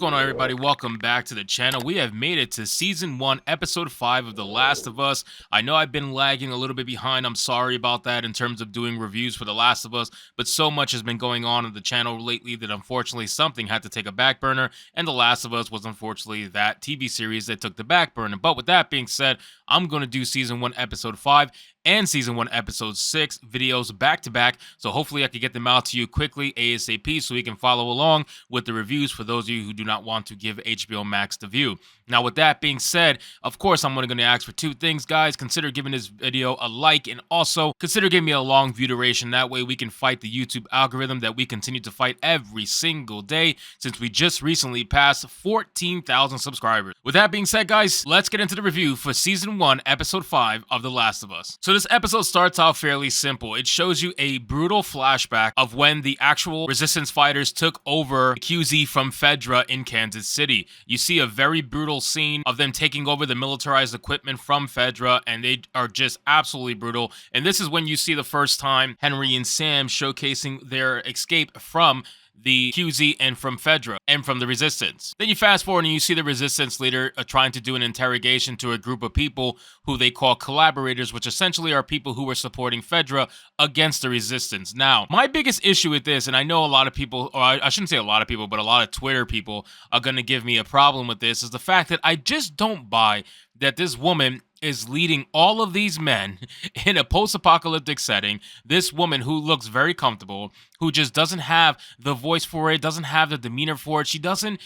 going on, everybody? Welcome back to the channel. We have made it to season 1 episode 5 of The Last of Us. I know I've been lagging a little bit behind. I'm sorry about that in terms of doing reviews for The Last of Us, but so much has been going on the channel lately that unfortunately something had to take a back burner, and The Last of Us was unfortunately that TV series that took the back burner. But with that being said, I'm going to do season 1 episode 5 and season 1 episode 6 videos back to back, so hopefully I can get them out to you quickly ASAP so you can follow along with the reviews for those of you who do not want to give HBO Max the view. Now with that being said, of course I'm only going to ask for 2 things, guys. Consider giving this video a like, and also consider giving me a long view duration. That way we can fight the YouTube algorithm that we continue to fight every single day since we just recently passed 14,000 subscribers. With that being said, guys, let's get into the review for season 1 episode 5 of The Last of Us. So this episode starts out fairly simple. It shows you a brutal flashback of when the actual resistance fighters took over QZ from Fedra in Kansas City. You see a very brutal scene of them taking over the militarized equipment from Fedra, and they are just absolutely brutal. And this is when you see the first time Henry and Sam showcasing their escape from the QZ and from Fedra and from the Resistance. Then you fast forward and you see the Resistance leader trying to do an interrogation to a group of people who they call collaborators, which essentially are people who were supporting Fedra against the Resistance. Now, my biggest issue with this, and I know a lot of people, or I shouldn't say a lot of people, but a lot of Twitter people are going to give me a problem with this, is the fact that I just don't buy that this woman is leading all of these men in a post-apocalyptic setting. This woman who looks very comfortable, who just doesn't have the voice for it, doesn't have the demeanor for it. She doesn't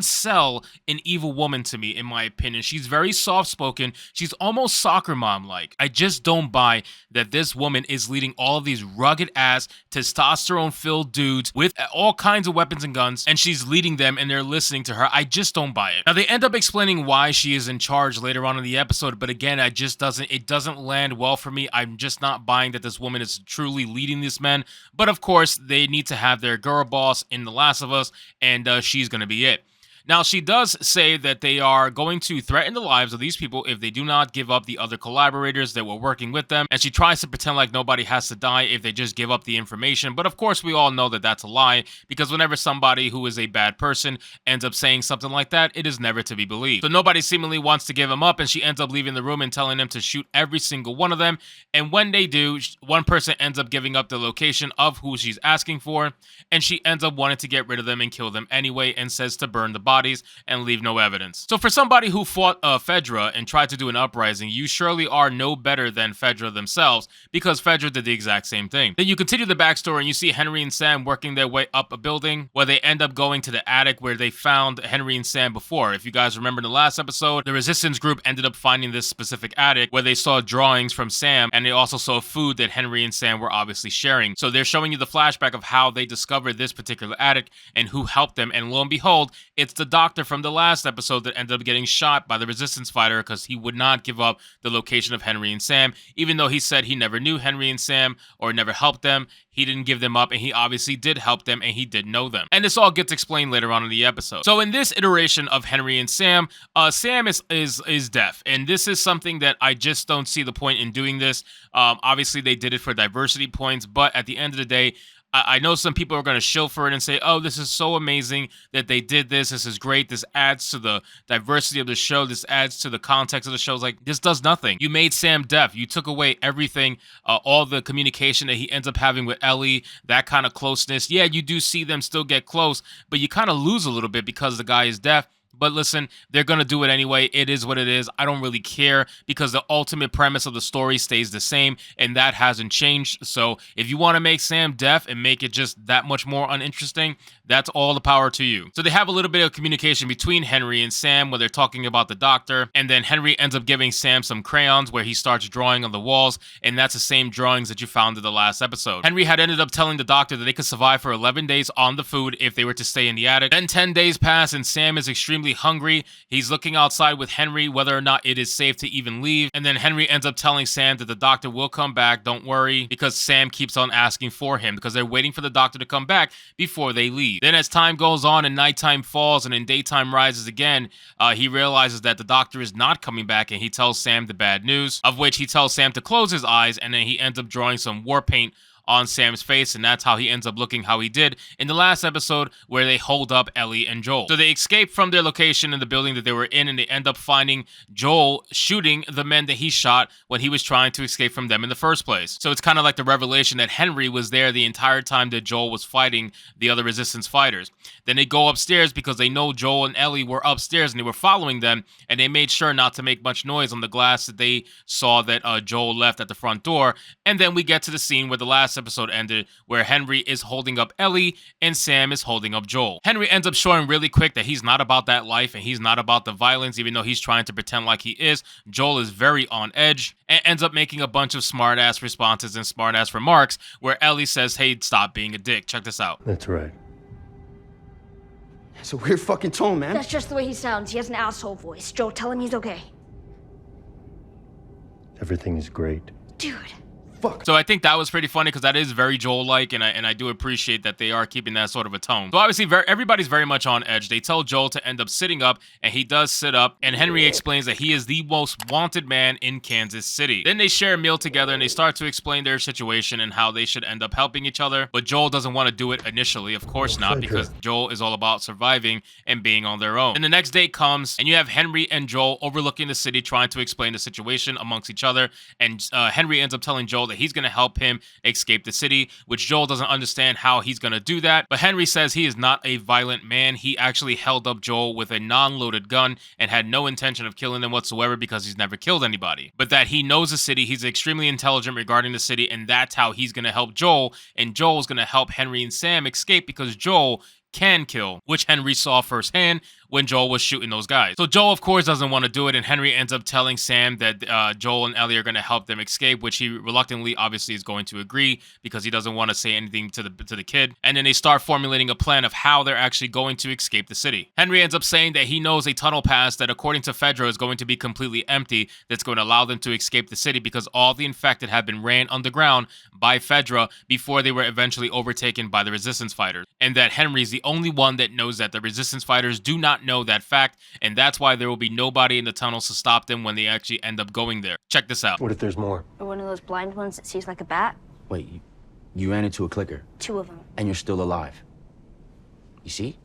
sell an evil woman to me, in my opinion. She's very soft-spoken. She's almost soccer mom-like. I just don't buy that this woman is leading all of these rugged-ass, testosterone-filled dudes with all kinds of weapons and guns, and she's leading them and they're listening to her. I just don't buy it. Now, they end up explaining why she is in charge later on in the episode, but again, it doesn't land well for me. I'm just not buying that this woman is truly leading these men. But of course, they need to have their girl boss in The Last of Us, and she's going to be it. Now, she does say that they are going to threaten the lives of these people if they do not give up the other collaborators that were working with them, and she tries to pretend like nobody has to die if they just give up the information. But of course, we all know that that's a lie, because whenever somebody who is a bad person ends up saying something like that, it is never to be believed. So nobody seemingly wants to give them up, and she ends up leaving the room and telling them to shoot every single one of them. And when they do, one person ends up giving up the location of who she's asking for, and she ends up wanting to get rid of them and kill them anyway, and says to burn the bodies and leave no evidence. So for somebody who fought Fedra and tried to do an uprising, you surely are no better than Fedra themselves, because Fedra did the exact same thing. Then you continue the backstory and you see Henry and Sam working their way up a building where they end up going to the attic where they found Henry and Sam before. If you guys remember in the last episode, the Resistance group ended up finding this specific attic where they saw drawings from Sam, and they also saw food that Henry and Sam were obviously sharing. So they're showing you the flashback of how they discovered this particular attic and who helped them, and lo and behold, it's the doctor from the last episode that ended up getting shot by the Resistance fighter because he would not give up the location of Henry and Sam, even though he said he never knew Henry and Sam or never helped them. He didn't give them up, and he obviously did help them, and he did know them. And this all gets explained later on in the episode. So in this iteration of Henry and Sam, Sam is deaf, and this is something that I just don't see the point in doing this. Obviously, they did it for diversity points, but at the end of the day, I know some people are going to shill for it and say, oh, this is so amazing that they did this. This is great. This adds to the diversity of the show. This adds to the context of the show. It's like, this does nothing. You made Sam deaf. You took away everything, all the communication that he ends up having with Ellie, that kind of closeness. Yeah, you do see them still get close, but you kind of lose a little bit because the guy is deaf. But listen, they're going to do it anyway. It is what it is. I don't really care because the ultimate premise of the story stays the same, and that hasn't changed. So if you want to make Sam deaf and make it just that much more uninteresting, that's all the power to you. So they have a little bit of communication between Henry and Sam where they're talking about the doctor, and then Henry ends up giving Sam some crayons where he starts drawing on the walls, and that's the same drawings that you found in the last episode. Henry had ended up telling the doctor that they could survive for 11 days on the food if they were to stay in the attic. Then 10 days pass, and Sam is extremely hungry. He's looking outside with Henry whether or not it is safe to even leave, and then Henry ends up telling Sam that the doctor will come back, don't worry, because Sam keeps on asking for him because they're waiting for the doctor to come back before they leave. Then as time goes on and nighttime falls and then daytime rises again, he realizes that the doctor is not coming back, and he tells Sam the bad news, of which he tells Sam to close his eyes, and then he ends up drawing some war paint on Sam's face, and that's how he ends up looking how he did in the last episode where they hold up Ellie and Joel. So they escape from their location in the building that they were in, and they end up finding Joel shooting the men that he shot when he was trying to escape from them in the first place. So it's kind of like the revelation that Henry was there the entire time that Joel was fighting the other resistance fighters. Then they go upstairs because they know Joel and Ellie were upstairs and they were following them, and they made sure not to make much noise on the glass that they saw that Joel left at the front door. And then we get to the scene where the last episode ended, where Henry is holding up Ellie and Sam is holding up Joel. Henry ends up showing really quick that he's not about that life and he's not about the violence, even though he's trying to pretend like he is. Joel is very on edge and ends up making a bunch of smart-ass responses and smart-ass remarks where Ellie says, "Hey, stop being a dick." Check this out. That's right. It's a weird fucking tone, man. That's just the way he sounds. He has an asshole voice. Joel, tell him he's okay. Everything is great. Dude. Fuck. So I think that was pretty funny because that is very Joel-like, and I do appreciate that they are keeping that sort of a tone. So obviously, everybody's very much on edge. They tell Joel to end up sitting up, and he does sit up, and Henry explains that he is the most wanted man in Kansas City. Then they share a meal together, and they start to explain their situation and how they should end up helping each other, but Joel doesn't want to do it initially, of course not, because Joel is all about surviving and being on their own. And the next day comes, and you have Henry and Joel overlooking the city trying to explain the situation amongst each other, and Henry ends up telling Joel that he's going to help him escape the city, which Joel doesn't understand how he's going to do that. But Henry says he is not a violent man. He actually held up Joel with a non-loaded gun and had no intention of killing them whatsoever because he's never killed anybody. But that he knows the city, he's extremely intelligent regarding the city, and that's how he's going to help Joel. And Joel's going to help Henry and Sam escape because Joel can kill, which Henry saw firsthand when Joel was shooting those guys. So Joel, of course, doesn't want to do it, and Henry ends up telling Sam that Joel and Ellie are going to help them escape, which he reluctantly, obviously, is going to agree because he doesn't want to say anything to the kid. And then they start formulating a plan of how they're actually going to escape the city. Henry ends up saying that he knows a tunnel pass that, according to Fedra, is going to be completely empty, that's going to allow them to escape the city because all the infected have been ran underground by Fedra before they were eventually overtaken by the resistance fighters. And that Henry's the only one that knows that. The resistance fighters do not know that fact, and that's why there will be nobody in the tunnels to stop them when they actually end up going there. Check this out. What if there's more? Or one of those blind ones that sees like a bat. Wait, you ran into a clicker. 2 of them. And you're still alive. You see?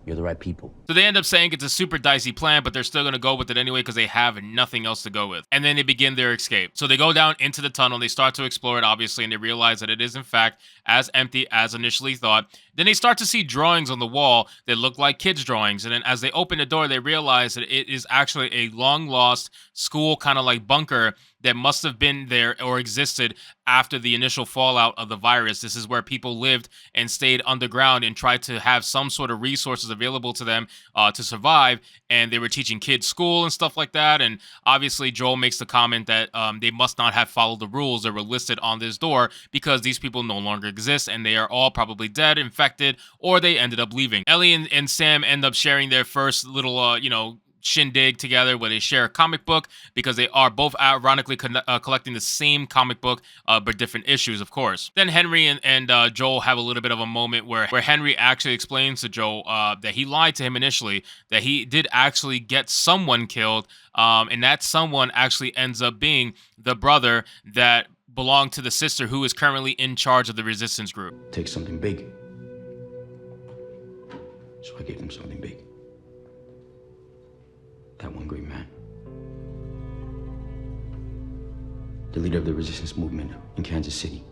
You're the right people. So they end up saying it's a super dicey plan, but they're still going to go with it anyway because they have nothing else to go with. And then they begin their escape. So they go down into the tunnel. They start to explore it, obviously, and they realize that it is, in fact, as empty as initially thought. Then they start to see drawings on the wall that look like kids' drawings. And then as they open the door, they realize that it is actually a long-lost school kind of like bunker that must have been there or existed after the initial fallout of the virus. This is where people lived and stayed underground and tried to have some sort of resources available to them to survive. And they were teaching kids school and stuff like that. And obviously, Joel makes the comment that they must not have followed the rules that were listed on this door because these people no longer exist and they are all probably dead, infected, or they ended up leaving. Ellie and Sam end up sharing their first little, shindig together where they share a comic book because they are both ironically collecting the same comic book but different issues, of course. Then Henry and Joel have a little bit of a moment where Henry actually explains to Joel that he lied to him initially, that he did actually get someone killed, and that someone actually ends up being the brother that belonged to the sister who is currently in charge of the resistance group. Take something big. So I gave them something big. That one green man. The leader of the resistance movement in Kansas City.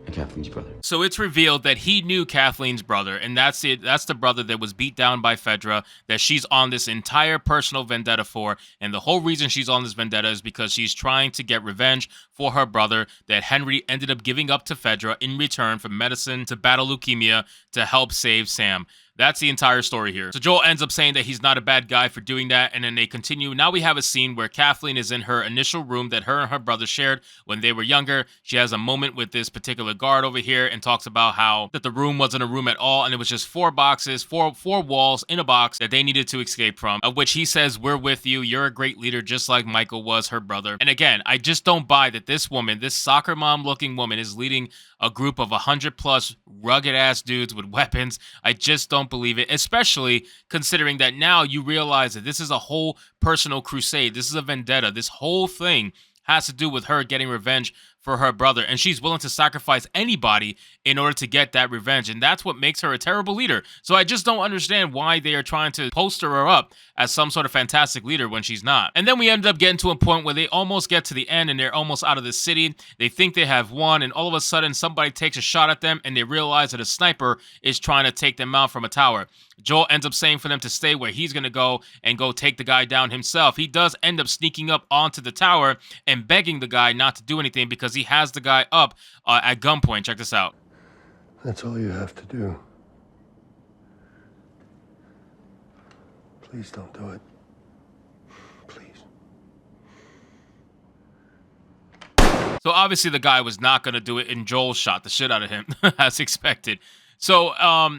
And Kathleen's brother. So it's revealed that he knew Kathleen's brother, and that's it. That's the brother that was beat down by Fedra, that she's on this entire personal vendetta for. And the whole reason she's on this vendetta is because she's trying to get revenge for her brother that Henry ended up giving up to Fedra in return for medicine to battle leukemia to help save Sam. That's the entire story here. So Joel ends up saying that he's not a bad guy for doing that, and then they continue. Now we have a scene where Kathleen is in her initial room that her and her brother shared when they were younger. She has a moment with this particular guard over here and talks about how that the room wasn't a room at all, and it was just 4 boxes, four walls in a box that they needed to escape from, of which he says, "We're with you. You're a great leader, just like Michael was her brother." And again, I just don't buy that this woman, this soccer mom looking woman, is leading a group of 100+ rugged ass dudes with weapons. I just don't don't believe it, especially considering that now you realize that this is a whole personal crusade. This is a vendetta. This whole thing has to do with her getting revenge for her brother, and she's willing to sacrifice anybody in order to get that revenge, and that's what makes her a terrible leader. So I just don't understand why they are trying to poster her up as some sort of fantastic leader when she's not. And then we end up getting to a point where they almost get to the end and they're almost out of the city. They think they have won, and all of a sudden somebody takes a shot at them and they realize that a sniper is trying to take them out from a tower. Joel ends up saying for them to stay where he's going to go and go take the guy down himself. He does end up sneaking up onto the tower and begging the guy not to do anything because he has the guy up at gunpoint. Check this out. That's all you have to do. Please don't do it. Please. So obviously the guy was not going to do it, and Joel shot the shit out of him as expected. So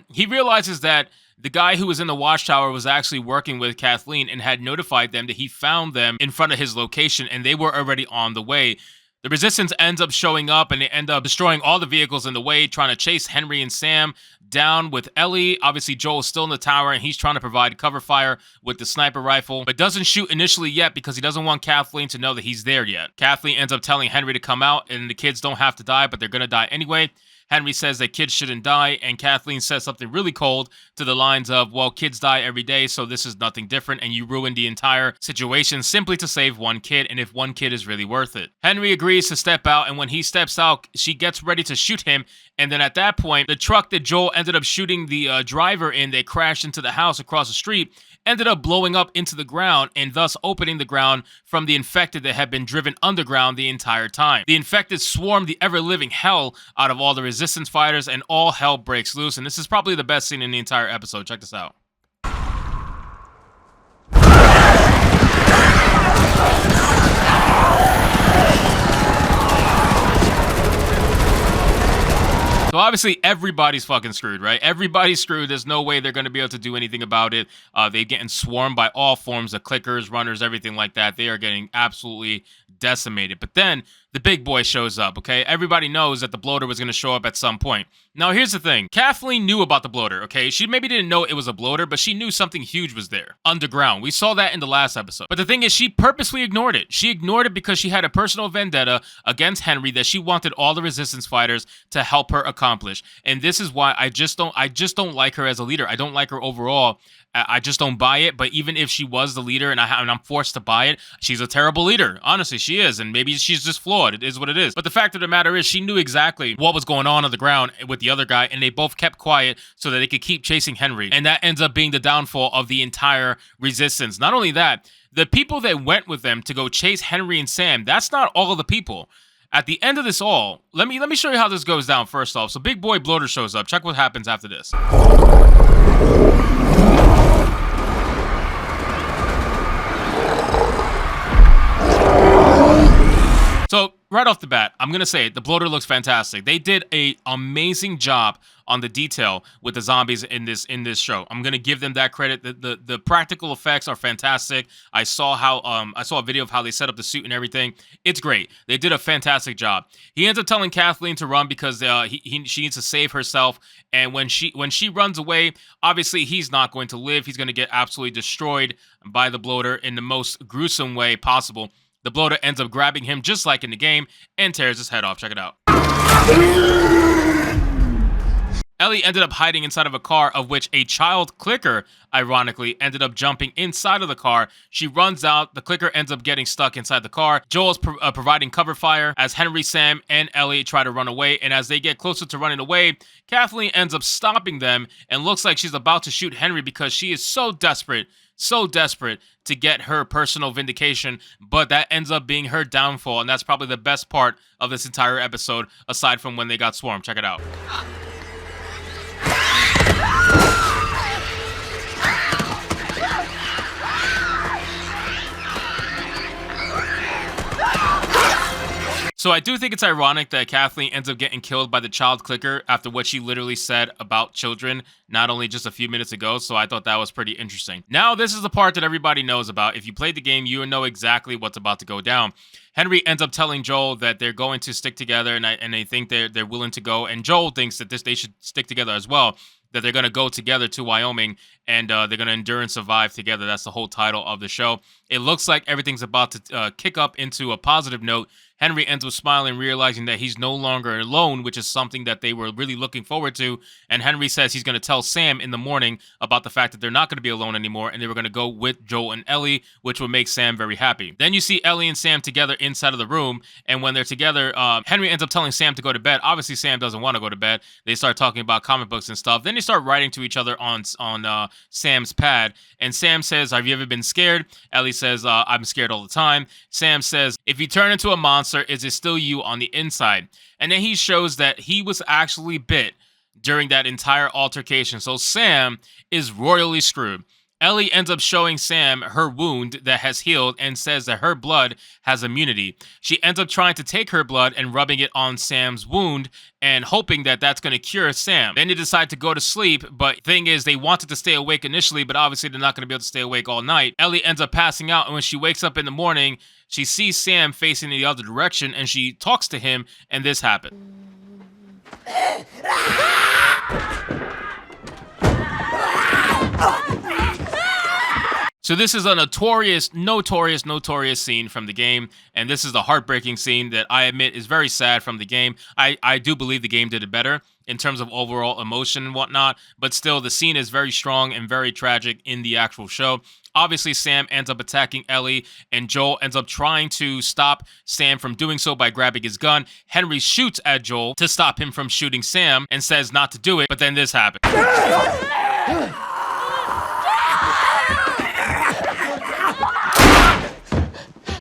he realizes that the guy who was in the watchtower was actually working with Kathleen and had notified them that he found them in front of his location and they were already on the way. The resistance ends up showing up and they end up destroying all the vehicles in the way, trying to chase Henry and Sam down with Ellie. Obviously, Joel's still in the tower and he's trying to provide cover fire with the sniper rifle, but doesn't shoot initially yet because he doesn't want Kathleen to know that he's there yet. Kathleen ends up telling Henry to come out and the kids don't have to die, but they're going to die anyway. Henry says that kids shouldn't die, and Kathleen says something really cold to the lines of, well, kids die every day, so this is nothing different, and you ruined the entire situation simply to save one kid, and if one kid is really worth it. Henry agrees to step out, and when he steps out, she gets ready to shoot him, and then at that point, the truck that Joel ended up shooting the driver in, they crashed into the house across the street, ended up blowing up into the ground and thus opening the ground from the infected that had been driven underground the entire time. The infected swarmed the ever-living hell out of all the resistance fighters and all hell breaks loose, and this is probably the best scene in the entire episode. Check this out. So obviously everybody's fucking screwed, right? Everybody's screwed. There's no way they're going to be able to do anything about it. They're getting swarmed by all forms of clickers, runners, everything like that. They are getting absolutely decimated. But then the big boy shows up, okay? Everybody knows that the bloater was going to show up at some point. Now, here's the thing. Kathleen knew about the bloater, okay? She maybe didn't know it was a bloater, but she knew something huge was there, underground. We saw that in the last episode. But the thing is, she purposely ignored it. She ignored it because she had a personal vendetta against Henry that she wanted all the resistance fighters to help her accomplish. And this is why I just don't like her as a leader. I don't like her overall. I just don't buy it. But even if she was the leader and I'm forced to buy it, she's a terrible leader. Honestly, she is. And maybe she's just flawed. It is what it is. But the fact of the matter is she knew exactly what was going on the ground with the other guy. And they both kept quiet so that they could keep chasing Henry. And that ends up being the downfall of the entire resistance. Not only that, the people that went with them to go chase Henry and Sam, that's not all of the people. At the end of this all, let me show you how this goes down first off. So Big Boy Bloater shows up. Check what happens after this. So right off the bat, I'm going to say it, the bloater looks fantastic. They did an amazing job on the detail with the zombies in this show. I'm going to give them that credit. The practical effects are fantastic. I saw a video of how they set up the suit and everything. It's great. They did a fantastic job. He ends up telling Kathleen to run because she needs to save herself. And when she runs away, obviously he's not going to live. He's going to get absolutely destroyed by the bloater in the most gruesome way possible. The bloater ends up grabbing him just like in the game and tears his head off. Check it out. Ellie ended up hiding inside of a car of which a child clicker, ironically, ended up jumping inside of the car. She runs out. The clicker ends up getting stuck inside the car. Joel's providing cover fire as Henry, Sam, and Ellie try to run away. And as they get closer to running away, Kathleen ends up stopping them and looks like she's about to shoot Henry because she is so desperate to get her personal vindication, but that ends up being her downfall, and that's probably the best part of this entire episode, aside from when they got swarmed. Check it out. So I do think it's ironic that Kathleen ends up getting killed by the child clicker after what she literally said about children, not only just a few minutes ago, so I thought that was pretty interesting. Now, this is the part that everybody knows about. If you played the game, you know exactly what's about to go down. Henry ends up telling Joel that they're going to stick together, and they think they're willing to go, and Joel thinks that they should stick together as well. that they're going to go together to Wyoming, and they're going to endure and survive together. That's the whole title of the show. It looks like everything's about to kick up into a positive note. Henry ends up smiling, realizing that he's no longer alone, which is something that they were really looking forward to. And Henry says he's going to tell Sam in the morning about the fact that they're not going to be alone anymore, and they were going to go with Joel and Ellie, which will make Sam very happy. Then you see Ellie and Sam together inside of the room, and when they're together, Henry ends up telling Sam to go to bed. Obviously, Sam doesn't want to go to bed. They start talking about comic books and stuff. Then they start writing to each other on Sam's pad, and Sam says, "Have you ever been scared?" Ellie says, "I'm scared all the time." Sam says, "If you turn into a monster, is it still you on the inside?" And then he shows that he was actually bit during that entire altercation. So Sam is royally screwed. Ellie ends up showing Sam her wound that has healed and says that her blood has immunity. She ends up trying to take her blood and rubbing it on Sam's wound and hoping that that's going to cure Sam. Then they decide to go to sleep, but thing is, they wanted to stay awake initially, but obviously they're not going to be able to stay awake all night. Ellie ends up passing out, and when she wakes up in the morning, she sees Sam facing the other direction, and she talks to him, and this happens. So this is a notorious scene from the game, and this is the heartbreaking scene that I admit is very sad from the game. I do believe the game did it better in terms of overall emotion and whatnot, but still the scene is very strong and very tragic in the actual show. Obviously, Sam ends up attacking Ellie, and Joel ends up trying to stop Sam from doing so by grabbing his gun. Henry shoots at Joel to stop him from shooting Sam and says not to do it, but then this happens.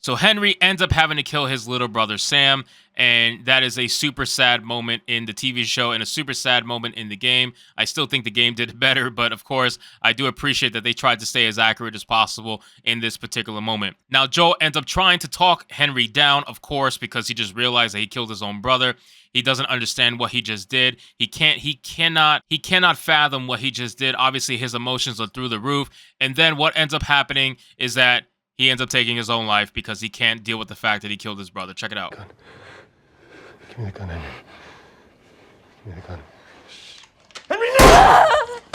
So Henry ends up having to kill his little brother Sam, and that is a super sad moment in the TV show and a super sad moment in the game. I still think the game did better, but of course, I do appreciate that they tried to stay as accurate as possible in this particular moment. Now, Joel ends up trying to talk Henry down, of course, because he just realized that he killed his own brother. He doesn't understand what he just did. He cannot fathom what he just did. Obviously, his emotions are through the roof. And then what ends up happening is that he ends up taking his own life because he can't deal with the fact that he killed his brother. Check it out. Gun. Give me the gun, Henry. Give me the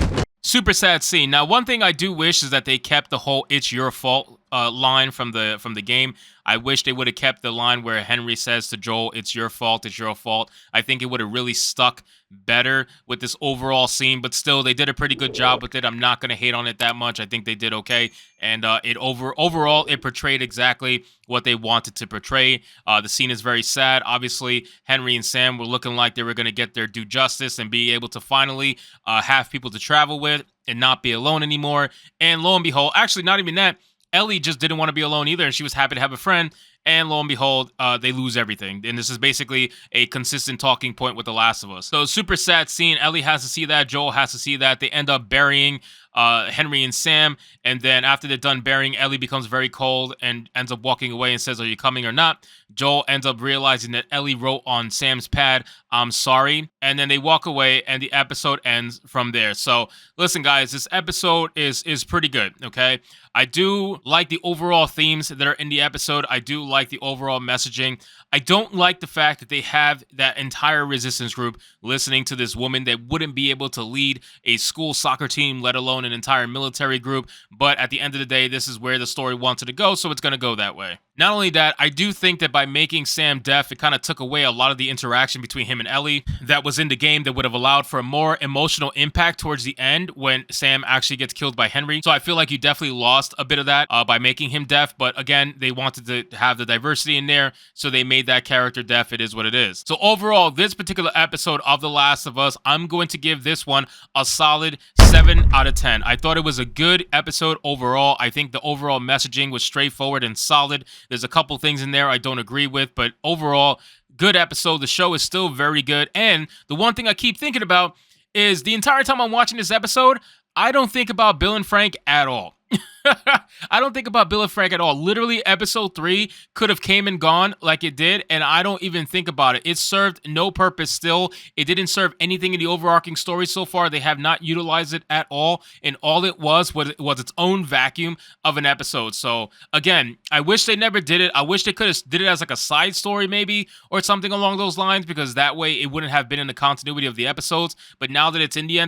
gun. Super sad scene. Now, one thing I do wish is that they kept the whole "it's your fault" line from the game. I wish they would have kept the line where Henry says to Joel, "It's your fault, it's your fault." I think it would have really stuck better with this overall scene, but still, they did a pretty good job with it. I'm not going to hate on it that much. I think they did okay, and overall, it portrayed exactly what they wanted to portray. The scene is very sad. Obviously, Henry and Sam were looking like they were going to get their due justice and be able to finally have people to travel with and not be alone anymore. And lo and behold, actually, not even that, Ellie just didn't want to be alone either, and she was happy to have a friend. And lo and behold, they lose everything. And this is basically a consistent talking point with The Last of Us. So super sad scene. Ellie has to see that. Joel has to see that. They end up burying Henry and Sam. And then after they're done burying, Ellie becomes very cold and ends up walking away and says, "Are you coming or not?" Joel ends up realizing that Ellie wrote on Sam's pad, "I'm sorry." And then they walk away and the episode ends from there. So listen, guys, this episode is pretty good, okay? I do like the overall themes that are in the episode. I do like the overall messaging. I don't like the fact that they have that entire resistance group listening to this woman that wouldn't be able to lead a school soccer team, let alone an entire military group. But at the end of the day, this is where the story wanted to go, so it's going to go that way. Not only that, I do think that by making Sam deaf, it kind of took away a lot of the interaction between him and Ellie that was in the game that would have allowed for a more emotional impact towards the end when Sam actually gets killed by Henry. So I feel like you definitely lost a bit of that by making him deaf. But again, they wanted to have the diversity in there, so they made that character deaf. It is what it is. So overall, this particular episode of The Last of Us, I'm going to give this one a solid 7 out of 10. I thought it was a good episode overall. I think the overall messaging was straightforward and solid. There's a couple things in there I don't agree with, but overall, good episode. The show is still very good. And the one thing I keep thinking about is the entire time I'm watching this episode, I don't think about Bill and Frank at all. I don't think about Bill and Frank at all. Literally, episode 3 could have came and gone like it did, and I don't even think about it. It served no purpose still. It didn't serve anything in the overarching story so far. They have not utilized it at all, and all it was its own vacuum of an episode. So, again, I wish they never did it. I wish they could have did it as like a side story maybe, or something along those lines, because that way it wouldn't have been in the continuity of the episodes. But now that it's in the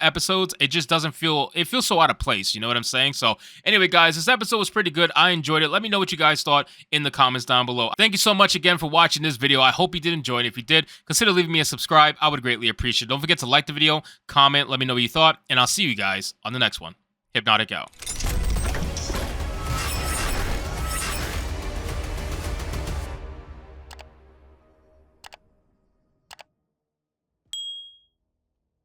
episodes, it just doesn't feel, it feels so out of place. You know what I'm saying? So anyway, guys, this episode was pretty good. I enjoyed it. Let me know what you guys thought in the comments down below. Thank you so much again for watching this video. I hope you did enjoy it. If you did, consider leaving me a subscribe. I would greatly appreciate it. Don't forget to like the video, comment, let me know what you thought, and I'll see you guys on the next one. Hypnotic out.